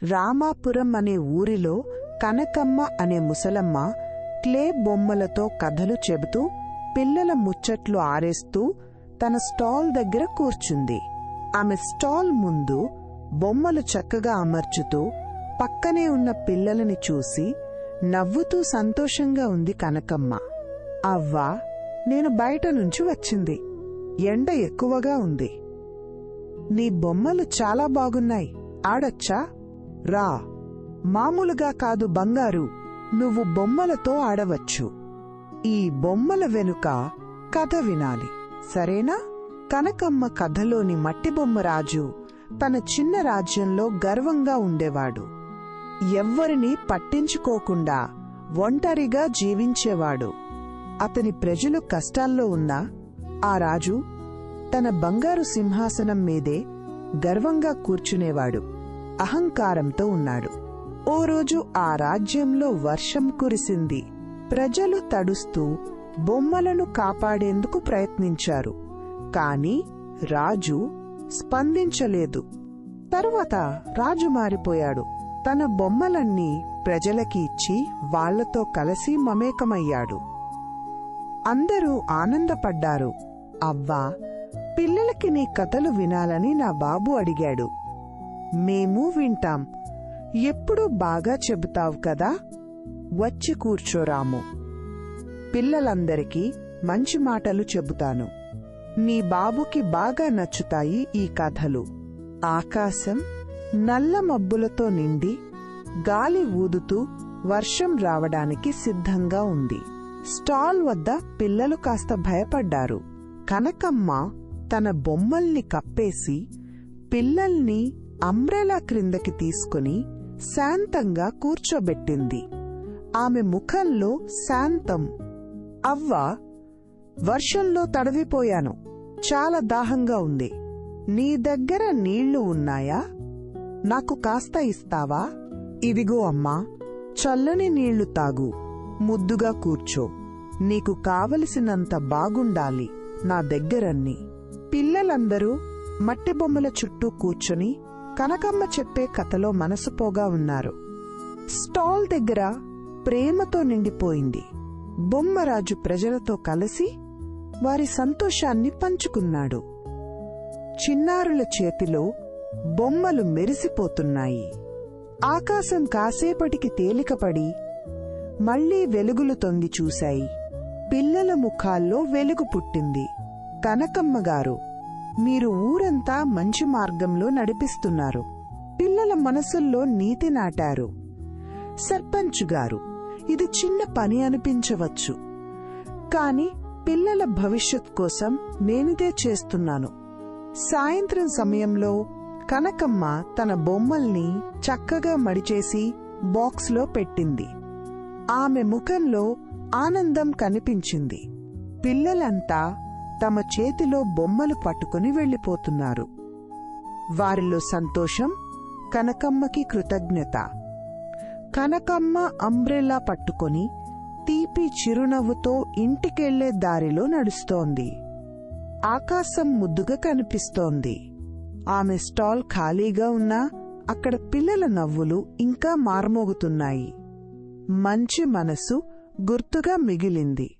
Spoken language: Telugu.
రామాపురం అనే ఊరిలో కనకమ్మ అనే ముసలమ్మ క్లే బొమ్మలతో కథలు చెబుతూ పిల్లల ముచ్చట్లు ఆరేస్తూ తన స్టాల్ దగ్గర కూర్చుంది. ఆమె స్టాల్ ముందు బొమ్మలు చక్కగా అమర్చుతూ పక్కనే ఉన్న పిల్లలని చూసి నవ్వుతూ సంతోషంగా ఉంది కనకమ్మ. అవ్వా, నేను బయట నుంచి వచ్చింది. ఎండ ఎక్కువగా ఉంది. నీ బొమ్మలు చాలా బాగున్నాయి, ఆడొచ్చా? రా. మామూలుగా కాదు బంగారు, నువ్వు బొమ్మలతో ఆడవచ్చు. ఈ బొమ్మల వెనుక కథ వినాలి, సరేనా? కనకమ్మ కథలోని మట్టిబొమ్మ రాజు తన చిన్న రాజ్యంలో గర్వంగా ఉండేవాడు. ఎవ్వరినీ పట్టించుకోకుండా ఒంటరిగా జీవించేవాడు. అతని ప్రజలు కష్టాల్లో ఉన్నా ఆ రాజు తన బంగారు సింహాసనం మీదే గర్వంగా కూర్చునేవాడు. అహంకారంతో ఉన్నాడు. ఓ రోజు ఆ రాజ్యంలో వర్షం కురిసింది. ప్రజలు తడుస్తూ బొమ్మలను కాపాడేందుకు ప్రయత్నించారు. కాని రాజు స్పందించలేదు. తరువాత రాజు మారిపోయాడు. తన బొమ్మలన్నీ ప్రజలకి ఇచ్చి వాళ్లతో కలిసి మమేకమయ్యాడు. అందరూ ఆనందపడ్డారు. అవ్వా, పిల్లలకి నీ కథలు వినాలని నా బాబు అడిగాడు. మేము వింటాం. ఎప్పుడూ బాగా చెబుతావు కదా, వచ్చి కూర్చోరాము. పిల్లలందరికీ మంచి మాటలు చెబుతాను. నీ బాబుకి బాగా నచ్చుతాయి ఈ కథలు. ఆకాశం నల్ల మబ్బులతో నిండి గాలి ఊదుతూ వర్షం రావడానికి సిద్ధంగా ఉంది. స్టాల్ వద్ద పిల్లలు కాస్త భయపడ్డారు. కనకమ్మ తన బొమ్మల్ని కప్పేసి పిల్లల్ని అంబ్రెలా క్రిందకి తీసుకుని శాంతంగా కూర్చోబెట్టింది. ఆమె ముఖంలో శాంతం. అవ్వా, వర్షంలో తడివిపోయాను. చాలా దాహంగా ఉంది. నీ దగ్గర నీళ్లు ఉన్నాయా? నాకు కాస్త ఇస్తావా? ఇవిగో అమ్మా, చల్లని నీళ్లు తాగు. ముద్దుగా కూర్చో. నీకు కావలసినంత బాగుండాలి నా దగ్గరన్నీ. పిల్లలందరూ మట్టి బొమ్మల చుట్టూ కూర్చొని కనకమ్మ చెప్పే కథలో మనసుపోగా ఉన్నారు. స్టాల్ దగ్గర ప్రేమతో నిండిపోయింది. బొమ్మరాజు ప్రజలతో కలిసి వారి సంతోషాన్ని పంచుకున్నాడు. చిన్నారుల చేతిలో బొమ్మలు మెరిసిపోతున్నాయి. ఆకాశం కాసేపటికి తేలికపడి మళ్లీ వెలుగులు తొంగి చూశాయి. పిల్లల ముఖాల్లో వెలుగు పుట్టింది. కనకమ్మగారు, మీరు ఊరంతా మంచి మార్గంలో నడిపిస్తున్నారు. పిల్లల మనసుల్లో నీతి నాటారు. సర్పంచ్ గారు, ఇది చిన్న పని అనిపించవచ్చు, కాని పిల్లల భవిష్యత్ కోసం నేనిదే చేస్తున్నాను. సాయంత్రం సమయంలో కనకమ్మ తన బొమ్మల్ని చక్కగా మడిచేసి బాక్స్లో పెట్టింది. ఆమె ముఖంలో ఆనందం కనిపించింది. పిల్లలంతా తమ చేతిలో బొమ్మలు పట్టుకుని వెళ్లిపోతున్నారు. వారిలో సంతోషం, కనకమ్మకి కృతజ్ఞత. కనకమ్మ అంబ్రెల్లా పట్టుకొని తీపి చిరునవ్వుతో ఇంటికెళ్లే దారిలో నడుస్తోంది. ఆకాశం ముద్దుగా కనిపిస్తోంది. ఆమె స్టాల్ ఖాళీగా ఉన్నా అక్కడ పిల్లల నవ్వులు ఇంకా మార్మోగుతున్నాయి. మంచి మనసు గుర్తుగా మిగిలింది.